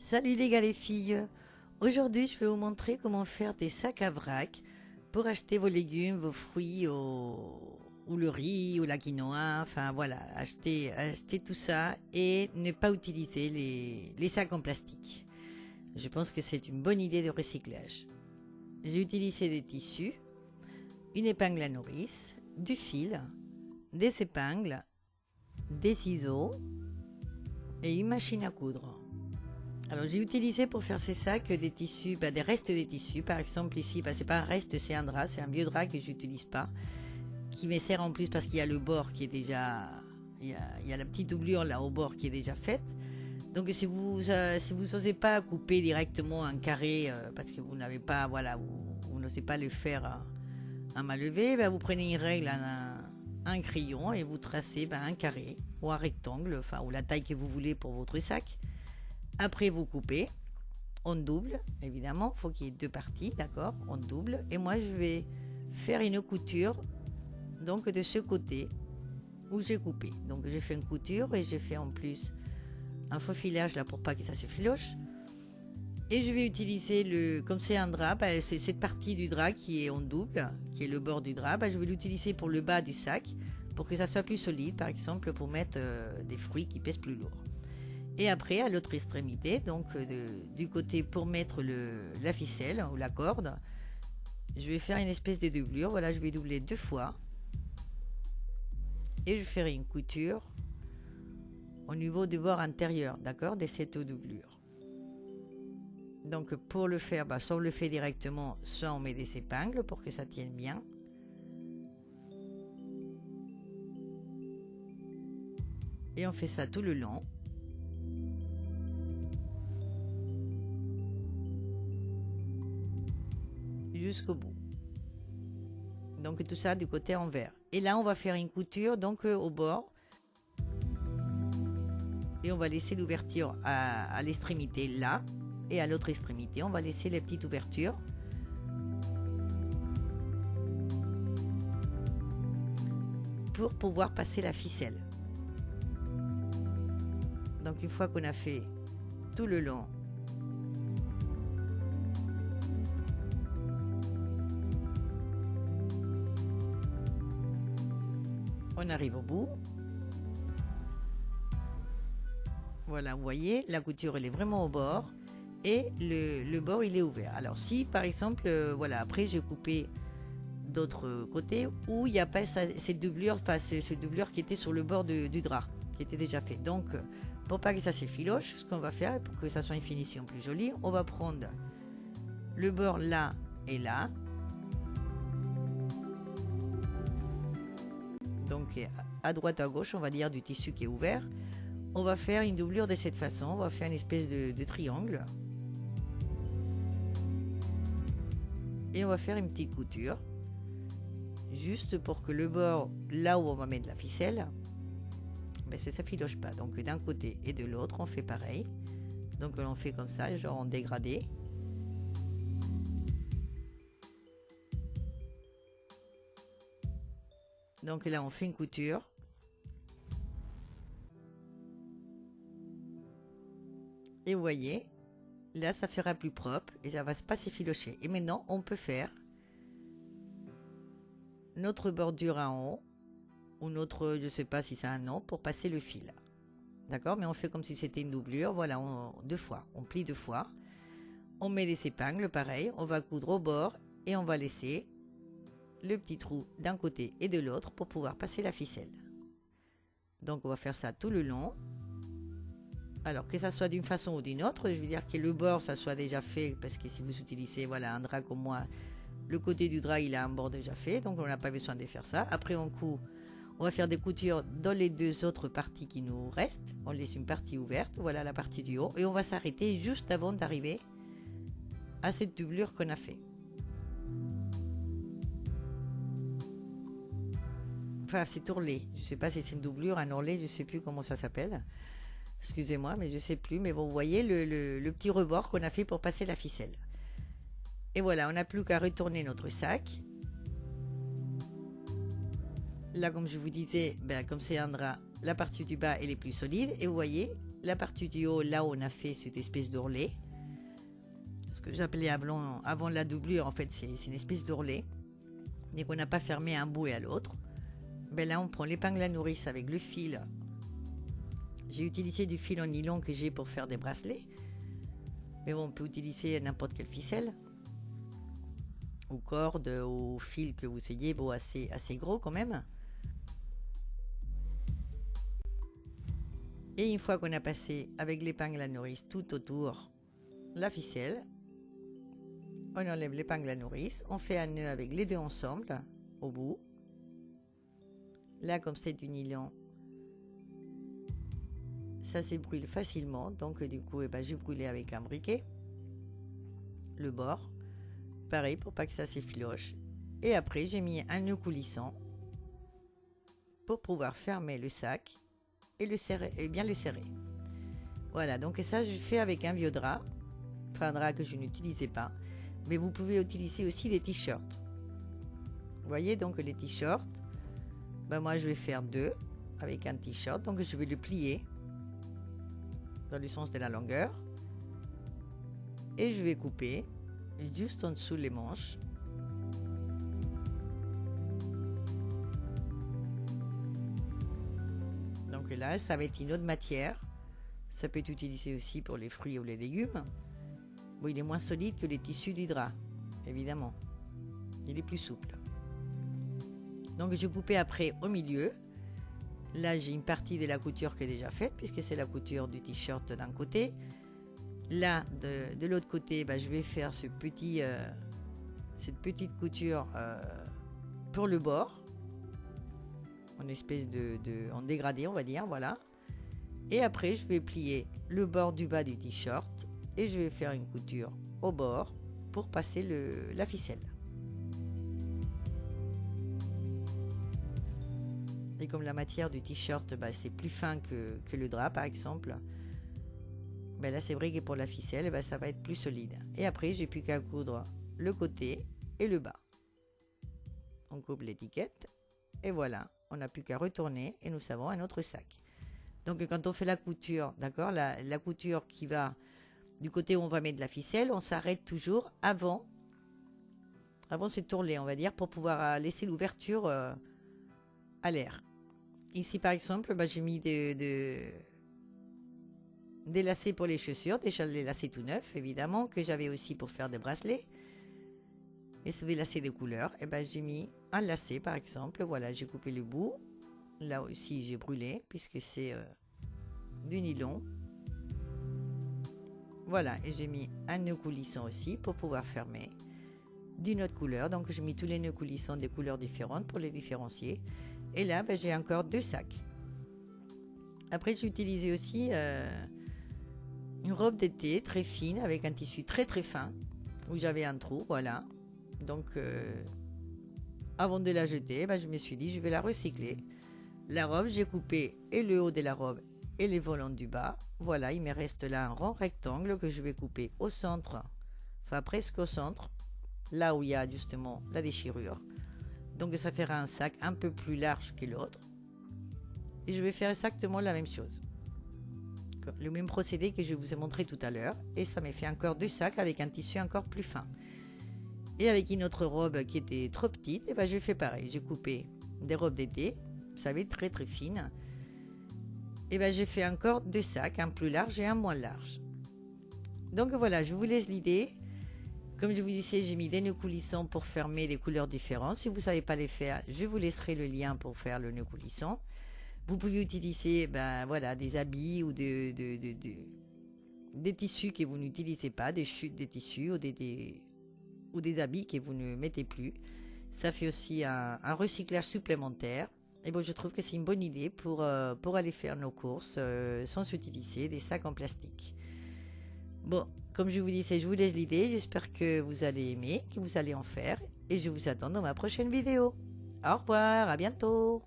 Salut les gars les filles. Aujourd'hui je vais vous montrer comment faire des sacs à vrac pour acheter vos légumes, vos fruits ou le riz ou la quinoa. Enfin voilà, acheter tout ça et ne pas utiliser les sacs en plastique. Je pense que c'est une bonne idée de recyclage. J'ai utilisé des tissus, une épingle à nourrice, du fil, des épingles, des ciseaux et une machine à coudre. Alors j'ai utilisé pour faire ces sacs des tissus, des restes des tissus. Par exemple ici, c'est pas un reste, c'est un drap, c'est un vieux drap que j'utilise pas, qui me sert en plus parce qu'il y a le bord qui est déjà, il y a la petite doublure là au bord qui est déjà faite. Donc si vous n'osez pas couper directement un carré parce que vous n'avez pas, voilà, vous n'osez pas le faire à main levée, vous prenez une règle, un crayon et vous tracez un carré ou un rectangle, enfin ou la taille que vous voulez pour votre sac. Après, vous coupez, on double, évidemment, il faut qu'il y ait deux parties, d'accord, on double. Et moi, je vais faire une couture, donc de ce côté où j'ai coupé. Donc, j'ai fait une couture et j'ai fait en plus un faux filage là pour pas que ça se filoche. Et je vais utiliser, comme c'est un drap, c'est cette partie du drap qui est en double, qui est le bord du drap, je vais l'utiliser pour le bas du sac, pour que ça soit plus solide, par exemple, pour mettre des fruits qui pèsent plus lourd. Et après, à l'autre extrémité, donc du côté pour mettre la ficelle ou la corde, je vais faire une espèce de doublure. Voilà, je vais doubler deux fois. Et je ferai une couture au niveau du bord intérieur, d'accord, de cette doublure. Donc pour le faire, soit on le fait directement, soit on met des épingles pour que ça tienne bien. Et on fait ça tout le long. Jusqu'au bout. Donc tout ça du côté envers. Et là on va faire une couture donc au bord. Et on va laisser l'ouverture à l'extrémité là. Et à l'autre extrémité on va laisser les petites ouvertures. Pour pouvoir passer la ficelle. Donc une fois qu'on a fait tout le long, on arrive au bout. Voilà, vous voyez, la couture elle est vraiment au bord et le bord il est ouvert. Alors si par exemple, voilà, après j'ai coupé d'autres côtés où il n'y a pas cette doublure, cette doublure qui était sur le bord du drap, qui était déjà fait. Donc pour pas que ça s'effiloche, ce qu'on va faire, pour que ça soit une finition plus jolie, on va prendre le bord là et là. Donc à droite à gauche on va dire du tissu qui est ouvert. On va faire une doublure de cette façon, on va faire une espèce de triangle et on va faire une petite couture juste pour que le bord là où on va mettre la ficelle, ça ne s'effiloche pas. Donc d'un côté et de l'autre on fait pareil, donc on fait comme ça, genre en dégradé. Donc là on fait une couture. Et vous voyez, là ça fera plus propre et ça va pas s'effilocher. Et maintenant on peut faire notre bordure en haut ou notre, je sais pas si c'est un nom, pour passer le fil. D'accord, mais on fait comme si c'était une doublure. Voilà, deux fois, on plie deux fois. On met des épingles, pareil, on va coudre au bord et on va laisser le petit trou d'un côté et de l'autre pour pouvoir passer la ficelle. Donc on va faire ça tout le long. Alors que ça soit d'une façon ou d'une autre, je veux dire que le bord ça soit déjà fait, parce que si vous utilisez un drap comme moi, le côté du drap il a un bord déjà fait, donc on n'a pas besoin de faire ça. Après on va faire des coutures dans les deux autres parties qui nous restent. On laisse une partie ouverte, voilà la partie du haut, et on va s'arrêter juste avant d'arriver à cette doublure qu'on a fait. Enfin c'est ourlet, je sais pas si c'est une doublure, un ourlet, je sais plus comment ça s'appelle. Excusez-moi, mais je sais plus. Mais bon, vous voyez le petit rebord qu'on a fait pour passer la ficelle. Et voilà, on n'a plus qu'à retourner notre sac. Là, comme je vous disais, comme c'est un drap, la partie du bas elle est plus solide. Et vous voyez, la partie du haut, là où on a fait cette espèce d'ourlet, ce que j'appelais avant la doublure, en fait, c'est une espèce d'ourlet. Dès qu'on n'a pas fermé un bout et à l'autre, ben là, on prend l'épingle à nourrice avec le fil. J'ai utilisé du fil en nylon que j'ai pour faire des bracelets. Mais bon, on peut utiliser n'importe quelle ficelle. Ou corde, ou fil que vous ayez, bon, assez gros quand même. Et une fois qu'on a passé avec l'épingle à nourrice tout autour la ficelle, on enlève l'épingle à nourrice, on fait un nœud avec les deux ensemble au bout. Là, comme c'est du nylon, ça s'ébruile facilement. Donc du coup, j'ai brûlé avec un briquet le bord. Pareil pour pas que ça s'effiloche. Et après, j'ai mis un nœud coulissant pour pouvoir fermer le sac et le serrer, et bien le serrer. Voilà, donc ça, je fais avec un vieux drap. Enfin, un drap que je n'utilisais pas. Mais vous pouvez utiliser aussi des t-shirts. Vous voyez, donc les t-shirts, moi je vais faire 2 avec un t-shirt. Donc je vais le plier dans le sens de la longueur. Et je vais couper juste en dessous les manches. Donc là, ça va être une autre matière. Ça peut être utilisé aussi pour les fruits ou les légumes. Bon, il est moins solide que les tissus du drap, évidemment. Il est plus souple. Donc j'ai coupé après au milieu. Là, j'ai une partie de la couture qui est déjà faite, puisque c'est la couture du t-shirt d'un côté. Là, de l'autre côté, je vais faire cette petite couture pour le bord, en espèce en dégradé, on va dire, voilà. Et après, je vais plier le bord du bas du t-shirt et je vais faire une couture au bord pour passer la ficelle. Et comme la matière du t-shirt, c'est plus fin que le drap, par exemple, là, c'est vrai que pour la ficelle, ça va être plus solide. Et après, j'ai plus qu'à coudre le côté et le bas. On coupe l'étiquette et voilà, on n'a plus qu'à retourner et nous avons un autre sac. Donc quand on fait la couture, d'accord, la couture qui va du côté où on va mettre de la ficelle, on s'arrête toujours avant cette tourlée, on va dire, pour pouvoir laisser l'ouverture à l'air. Ici, par exemple, j'ai mis des lacets pour les chaussures, déjà les lacets tout neufs, évidemment, que j'avais aussi pour faire des bracelets. Et c'est des lacets de couleur. Et j'ai mis un lacet, par exemple. Voilà, j'ai coupé le bout. Là aussi, j'ai brûlé, puisque c'est du nylon. Voilà, et j'ai mis un nœud coulissant aussi pour pouvoir fermer d'une autre couleur. Donc, j'ai mis tous les nœuds coulissants des couleurs différentes pour les différencier. Et là, j'ai encore 2 sacs. Après, j'ai utilisé aussi une robe d'été très fine avec un tissu très très fin où j'avais un trou, voilà. Donc, avant de la jeter, je me suis dit, je vais la recycler. La robe, j'ai coupé et le haut de la robe et les volants du bas. Voilà, il me reste là un rond rectangle que je vais couper au centre, enfin presque au centre, là où il y a justement la déchirure. Donc ça fera un sac un peu plus large que l'autre. Et je vais faire exactement la même chose. Le même procédé que je vous ai montré tout à l'heure. Et ça m'a fait encore 2 sacs avec un tissu encore plus fin. Et avec une autre robe qui était trop petite, je fais pareil. J'ai coupé des robes d'été, vous savez, très très fines. Et j'ai fait encore 2 sacs, un plus large et un moins large. Donc voilà, je vous laisse l'idée. Comme je vous disais, j'ai mis des nœuds coulissants pour fermer des couleurs différentes. Si vous ne savez pas les faire, je vous laisserai le lien pour faire le nœud coulissant. Vous pouvez utiliser des habits ou des tissus que vous n'utilisez pas, des chutes de tissus ou des habits que vous ne mettez plus. Ça fait aussi un recyclage supplémentaire. Et je trouve que c'est une bonne idée pour aller faire nos courses sans utiliser des sacs en plastique. Bon, comme je vous disais, je vous laisse l'idée. J'espère que vous allez aimer, que vous allez en faire. Et je vous attends dans ma prochaine vidéo. Au revoir, à bientôt.